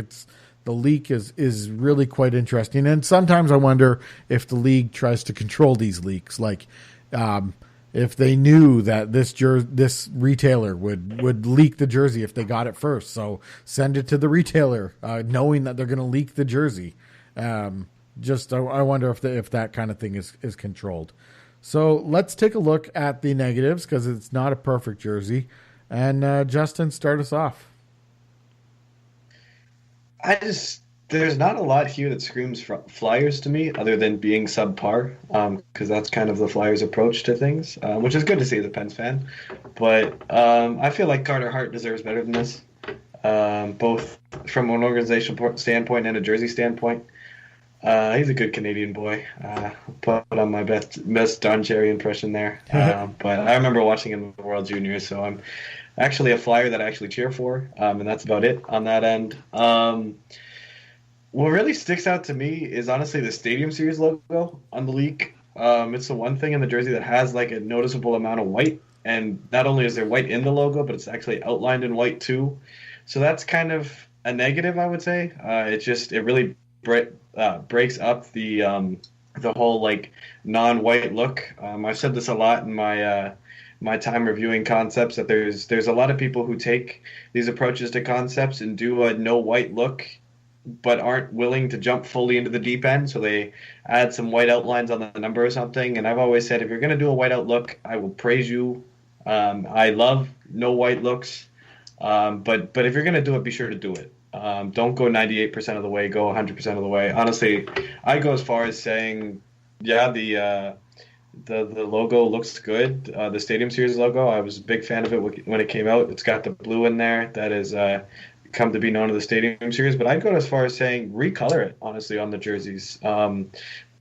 the leak is really quite interesting. And sometimes I wonder if the league tries to control these leaks, like if they knew that this retailer would leak the jersey if they got it first, so send it to the retailer, knowing that they're going to leak the jersey. I wonder if that kind of thing is controlled. So let's take a look at the negatives because it's not a perfect jersey. And Justin, start us off. There's not a lot here that screams Flyers to me other than being subpar, because that's kind of the Flyers' approach to things, which is good to see as a Pens fan. But I feel like Carter Hart deserves better than this, both from an organizational standpoint and a jersey standpoint. He's a good Canadian boy. Put on my best Don Cherry impression there. But I remember watching him in the World Juniors, so I'm actually a Flyer that I actually cheer for, and that's about it on that end. What really sticks out to me is honestly the Stadium Series logo on the leak. It's the one thing in the jersey that has like a noticeable amount of white, and not only is there white in the logo, but it's actually outlined in white too. So that's kind of a negative, I would say. It really breaks up the whole like non-white look. I've said this a lot in my time reviewing concepts, that there's a lot of people who take these approaches to concepts and do a no white look, but aren't willing to jump fully into the deep end. So they add some white outlines on the number or something. And I've always said, if you're going to do a white out look, I will praise you. I love no white looks. But if you're going to do it, be sure to do it. Don't go 98% of the way, go 100% of the way. Honestly, I go as far as saying, yeah, the logo looks good. The Stadium Series logo, I was a big fan of it when it came out. It's got the blue in there. That is come to be known as the Stadium Series. But I'd go as far as saying recolor it, honestly, on the jerseys.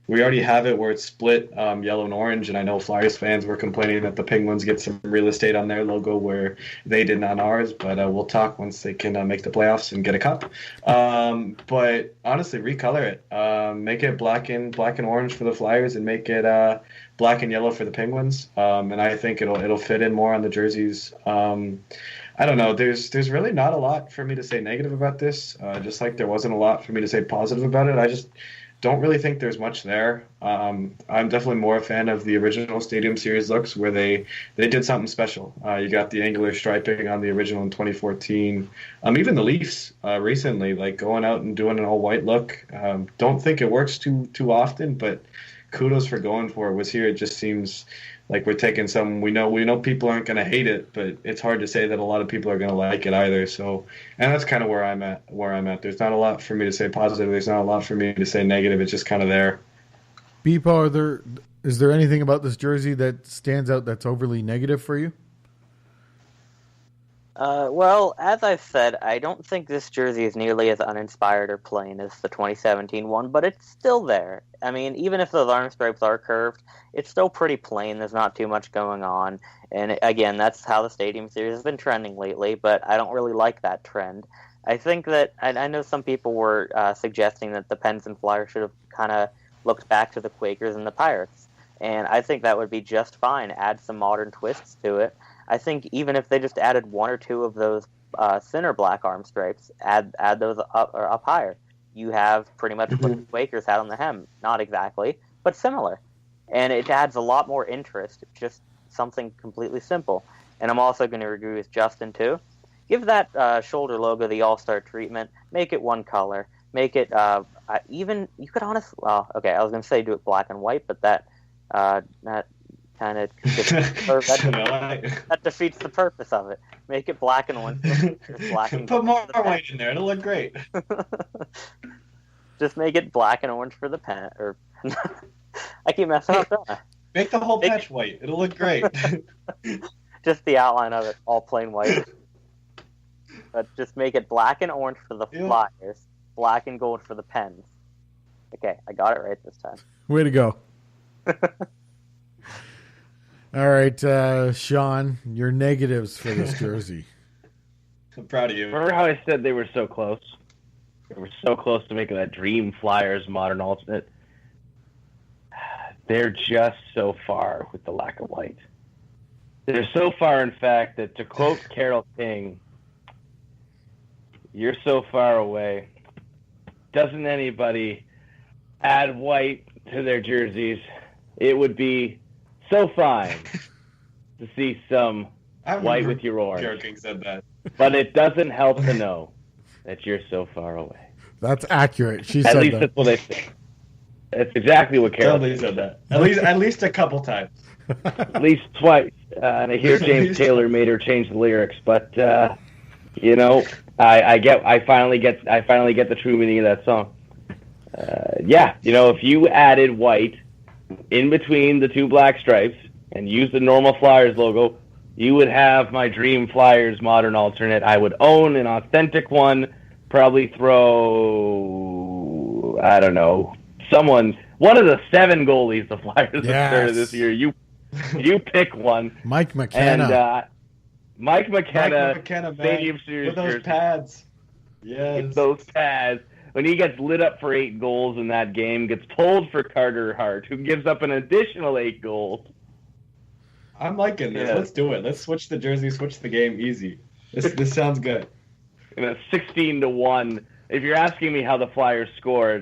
We already have it where it's split yellow and orange, and I know Flyers fans were complaining that the Penguins get some real estate on their logo where they did on ours, but we'll talk once they can make the playoffs and get a cup. But honestly, recolor it. Make it black and orange for the Flyers, and make it black and yellow for the Penguins. And I think it'll fit in more on the jerseys. I don't know. There's really not a lot for me to say negative about this. Just like there wasn't a lot for me to say positive about it. I just don't really think there's much there. I'm definitely more a fan of the original Stadium Series looks, where they did something special. You got the angular striping on the original in 2014. Even the Leafs recently, like going out and doing an all white look. Don't think it works too often, but kudos for going for it. Was here, it just seems like we're taking some. We know people aren't going to hate it, but it's hard to say that a lot of people are going to like it either. So, and that's kind of where I'm at. There's not a lot for me to say positive. There's not a lot for me to say negative. It's just kind of there. Beepo, is there anything about this jersey that stands out that's overly negative for you? Well, as I've said, I don't think this jersey is nearly as uninspired or plain as the 2017 one, but it's still there. I mean, even if those arm stripes are curved, it's still pretty plain. There's not too much going on. And again, that's how the Stadium Series has been trending lately, but I don't really like that trend. I think that, I know some people were suggesting that the Pens and Flyers should have kind of looked back to the Quakers and the Pirates. And I think that would be just fine. Add some modern twists to it. I think even if they just added one or two of those center black arm stripes, add those up higher, you have pretty much what the Quakers had on the hem. Not exactly, but similar. And it adds a lot more interest, just something completely simple. And I'm also going to agree with Justin, too. Give that shoulder logo the All-Star treatment. Make it one color. Make it even, you could honestly, well, okay, I was going to say do it black and white, but that kind of that defeats the purpose of it. Make it black and orange. Put more white in there. It'll look great. Just make it black and orange for the pen. Or I keep messing up. Make the whole patch white. It'll look great. Just the outline of it, all plain white. But just make it black and orange for the Flyers, black and gold for the Pens. Okay, I got it right this time. Way to go. All right, Shawn, your negatives for this jersey. I'm proud of you. Remember how I said they were so close? They were so close to making that dream Flyers modern alternate. They're just so far with the lack of white. They're so far, in fact, that to quote Carole King, "You're so far away. Doesn't anybody add white to their jerseys? It would be so fine to see some white with your orange." Carole King said that. But it doesn't help to know that you're so far away. That's accurate. She said that. At least that's what they say. That's exactly what Carole King said that. At least a couple times. At least twice. And I hear James Taylor made her change the lyrics, but you know, I finally get the true meaning of that song. Yeah, you know, if you added white in between the two black stripes and used the normal Flyers logo, you would have my dream Flyers modern alternate. I would own an authentic one, probably throw, I don't know, one of the 7 goalies the Flyers have started this year. You pick one. Mike McKenna. And Mike McKenna, Stadium Series with those pads. Yes. With those pads. when he gets lit up for 8 goals in that game, gets pulled for Carter Hart, who gives up an additional 8 goals. I'm liking this. Yeah. Let's do it. Let's switch the jersey, switch the game, easy. This sounds good. 16-1. If you're asking me how the Flyers scored,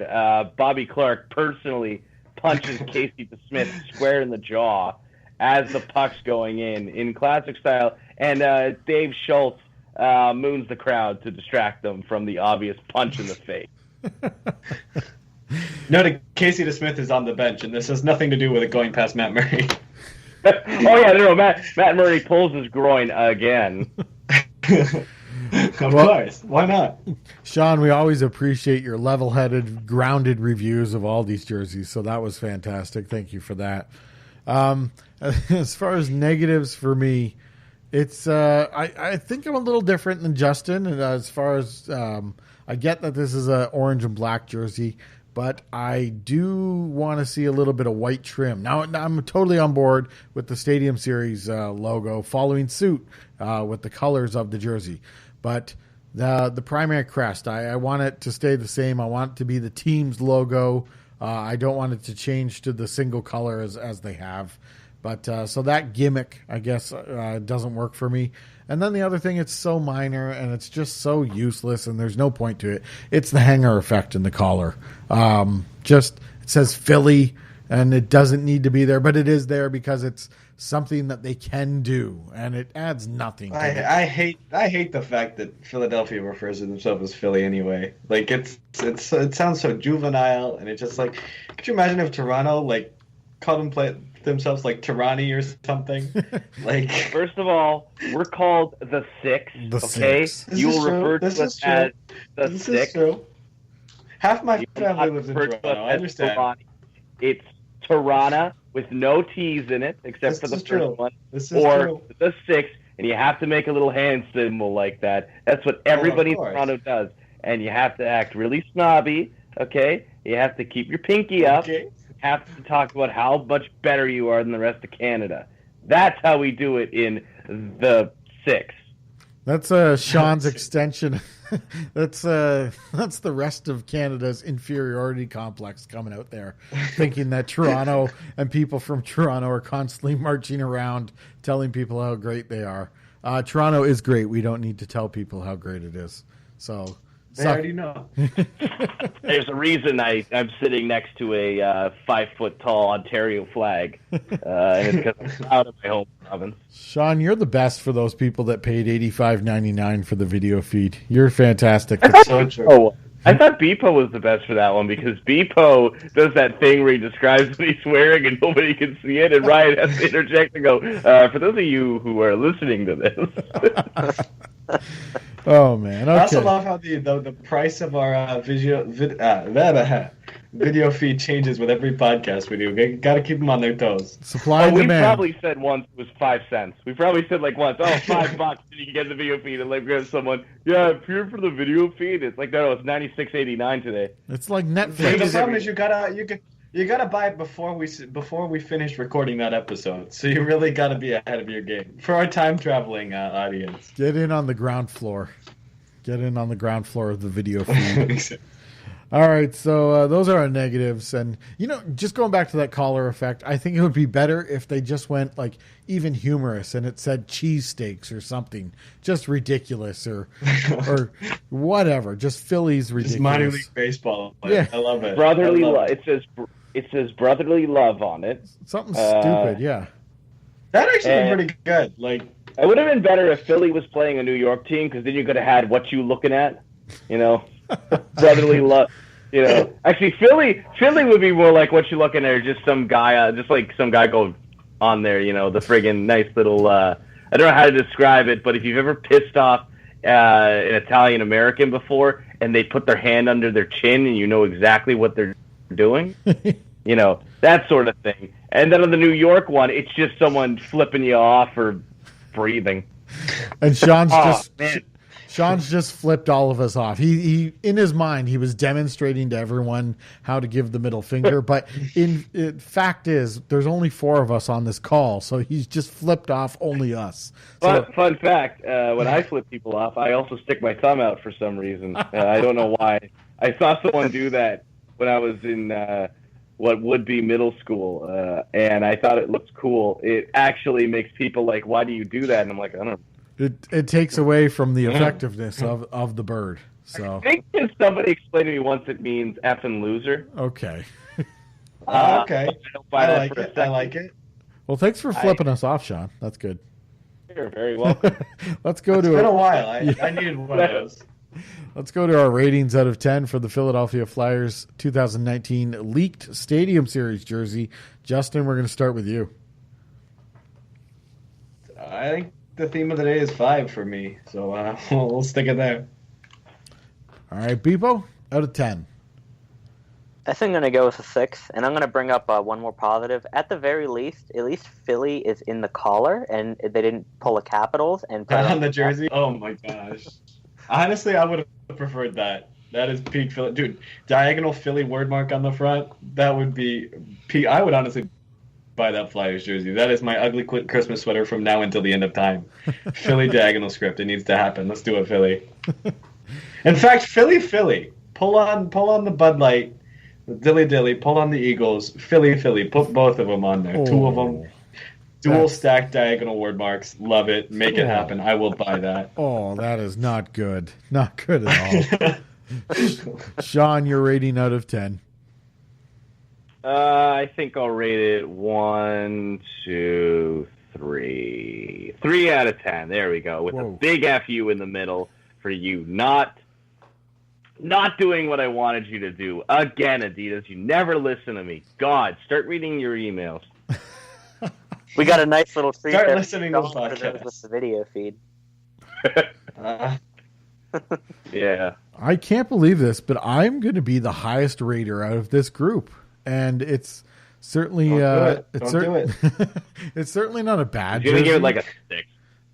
Bobby Clark personally punches Casey DeSmith square in the jaw as the puck's going in classic style, and Dave Schultz moons the crowd to distract them from the obvious punch in the face. No, Casey DeSmith is on the bench, and this has nothing to do with it going past Matt Murray. Oh yeah, no, Matt Murray pulls his groin again. Of course, why not? Shawn, we always appreciate your level-headed, grounded reviews of all these jerseys, so that was fantastic. Thank you for that. As far as negatives for me, it's I think I'm a little different than Justin, and as far as I get that this is an orange and black jersey, but I do want to see a little bit of white trim. Now I'm totally on board with the Stadium Series logo following suit with the colors of the jersey. But the primary crest, I want it to stay the same. I want it to be the team's logo. I don't want it to change to the single color as they have. But so that gimmick, I guess, doesn't work for me. And then the other thing, it's so minor and it's just so useless and there's no point to it. It's the hanger effect in the collar. It says Philly and it doesn't need to be there, but it is there because it's something that they can do, and it adds nothing. I hate the fact that Philadelphia refers to themselves as Philly anyway. Like it sounds so juvenile, and it's just like, could you imagine if Toronto called themselves like Tirani or something? Like, first of all, we're called the Six. Okay, you will refer to us as the Six. Half my family lives in Toronto. I understand. Tirani. It's Tirana with no T's in it, except for the first one, or the Six, and you have to make a little hand symbol like that. That's what everybody in Toronto does, and you have to act really snobby, okay? You have to keep your pinky up. Okay. You have to talk about how much better you are than the rest of Canada. That's how we do it in the Six. That's Shawn's extension. That's the rest of Canada's inferiority complex coming out there, thinking that Toronto and people from Toronto are constantly marching around telling people how great they are. Toronto is great. We don't need to tell people how great it is. So they already know. There's a reason I'm sitting next to a 5-foot-tall Ontario flag, and it's because I'm proud of my home province. Shawn, you're the best for those people that paid $85.99 for the video feed. You're fantastic. That's so true. I thought Beepo was the best for that one because Beepo does that thing where he describes when he's swearing and nobody can see it, and Ryan has to interject and go, for those of you who are listening to this. Oh, man. Okay. I also love how the price of our video feed changes with every podcast we do. We got to keep them on their toes. Supply and demand. We probably said once it was 5 cents. We probably said once, $5 and you can get the video feed. And we have someone, if you're for the video feed, it's like, no, it's $96.89 today. It's like Netflix. The problem is you gotta buy it before we finish recording that episode. So you really gotta be ahead of your game for our time traveling audience. Get in on the ground floor. Get in on the ground floor of the video feed. All right, so those are our negatives. And, just going back to that collar effect, I think it would be better if they just went, even humorous and it said cheesesteaks or something. Just ridiculous or whatever. Just Phillies ridiculous. Just minor league baseball. Yeah. I love it. Brotherly love. It says brotherly love on it. Something stupid, yeah. That actually been pretty good. It would have been better if Philly was playing a New York team because then you could have had what you looking at, brotherly love. Actually, Philly would be more like what you looking at, or just some guy, some guy going on there. The friggin' nice little. I don't know how to describe it, but if you've ever pissed off an Italian American before, and they put their hand under their chin, and you know exactly what they're doing, that sort of thing. And then on the New York one, it's just someone flipping you off or breathing. And Shawn's just flipped all of us off. He in his mind, he was demonstrating to everyone how to give the middle finger. But fact is, there's only 4 of us on this call, so he's just flipped off only us. Fun fact, when I flip people off, I also stick my thumb out for some reason. I don't know why. I saw someone do that when I was in what would be middle school, and I thought it looked cool. It actually makes people like, why do you do that? And I'm like, I don't know. It takes away from the effectiveness of the bird. So I think somebody explained to me once it means effing loser. Okay. Okay. I like it. Well, thanks for flipping us off, Shawn. That's good. You're very welcome. Let's go It's to been a while. I needed one of those. Let's go to our ratings out of 10 for the Philadelphia Flyers 2019 leaked Stadium Series jersey. Justin, we're going to start with you. I think the theme of the day is 5 for me, so we'll stick it there. All right, Beepo, out of 10. I think I'm going to go with a 6, and I'm going to bring up one more positive. At the very least, at least Philly is in the collar, and they didn't pull a Capitals. And on the jersey? Oh, my gosh. Honestly, I would have preferred that. That is peak Philly. Dude, diagonal Philly word mark on the front, that would be peak. I would honestly buy that Flyers jersey. That is my ugly Christmas sweater from now until the end of time. Philly diagonal script. It needs to happen. Let's do it, Philly. In fact, Philly. Pull on the Bud Light. Dilly, pull on the Eagles. Philly. Put both of them on there. Oh, 2 of them. Dual stack diagonal word marks. Love it. Make it happen. I will buy that. Oh, that is not good. Not good at all. Shawn, your rating out of 10. I think I'll rate it 1, 2, 3. 3 out of 10. There we go. With a big FU in the middle for you not doing what I wanted you to do. Again, Adidas, you never listen to me. God, start reading your emails. We got a nice little treat Start there listening to the for those podcast. with the video feed. Yeah. I can't believe this, but I'm going to be the highest rater out of this group. And it's certainly Don't do it. it's certainly not a bad You're going to give it jersey. like a 6.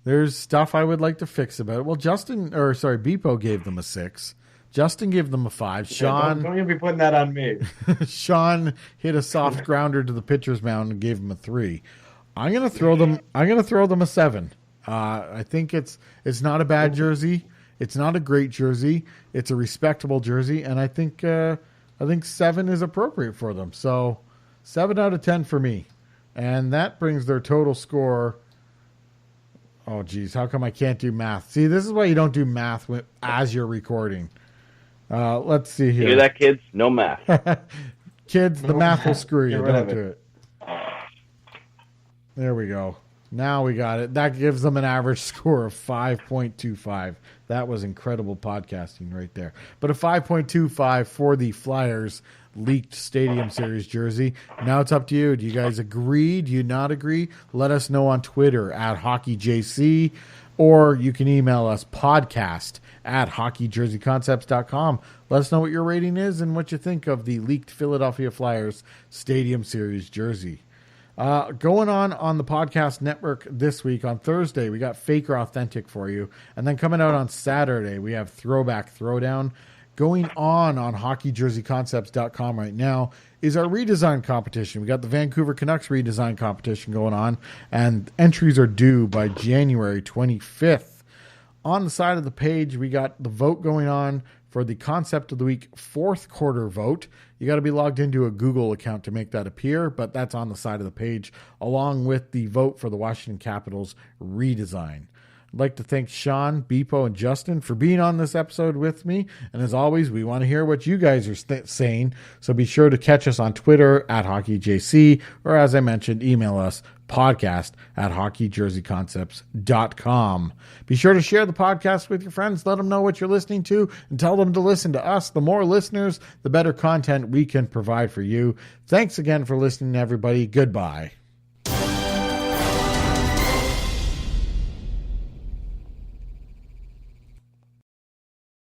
There's stuff I would like to fix about it. Well, Beepo gave them a 6. Justin gave them a 5. Shawn, don't even be putting that on me. Shawn hit a soft grounder to the pitcher's mound and gave him a 3. I'm gonna throw them a 7. I think it's not a bad jersey. It's not a great jersey. It's a respectable jersey, and I think 7 is appropriate for them. So 7 out of 10 for me, and that brings their total score. Oh, geez, how come I can't do math? See, this is why you don't do math as you're recording. Let's see here. You hear that, kids? No math. Kids, the math will screw you. Get rid Don't of do it. There we go. Now we got it. That gives them an average score of 5.25. That was incredible podcasting right there. But a 5.25 for the Flyers leaked Stadium Series jersey. Now it's up to you. Do you guys agree? Do you not agree? Let us know on Twitter at HockeyJC, or you can email us podcast@hockeyjerseyconcepts.com. Let us know what your rating is and what you think of the leaked Philadelphia Flyers Stadium Series jersey. Going on the podcast network this week, on Thursday, we got Fake or Authentic for you. And then coming out on Saturday, we have Throwback Throwdown. Going on hockeyjerseyconcepts.com right now is our redesign competition. We got the Vancouver Canucks redesign competition going on, and entries are due by January 25th. On the side of the page, we got the vote going on for the Concept of the Week 4th quarter vote. You got to be logged into a Google account to make that appear, but that's on the side of the page, along with the vote for the Washington Capitals redesign. I'd like to thank Shawn, Beepo, and Justin for being on this episode with me. And as always, we want to hear what you guys are saying. So be sure to catch us on Twitter at HockeyJC, or as I mentioned, email us podcast@hockeyjerseyconcepts.com. Be sure to share the podcast with your friends. Let them know what you're listening to and tell them to listen to us. The more listeners, the better content we can provide for you. Thanks again for listening, everybody. Goodbye.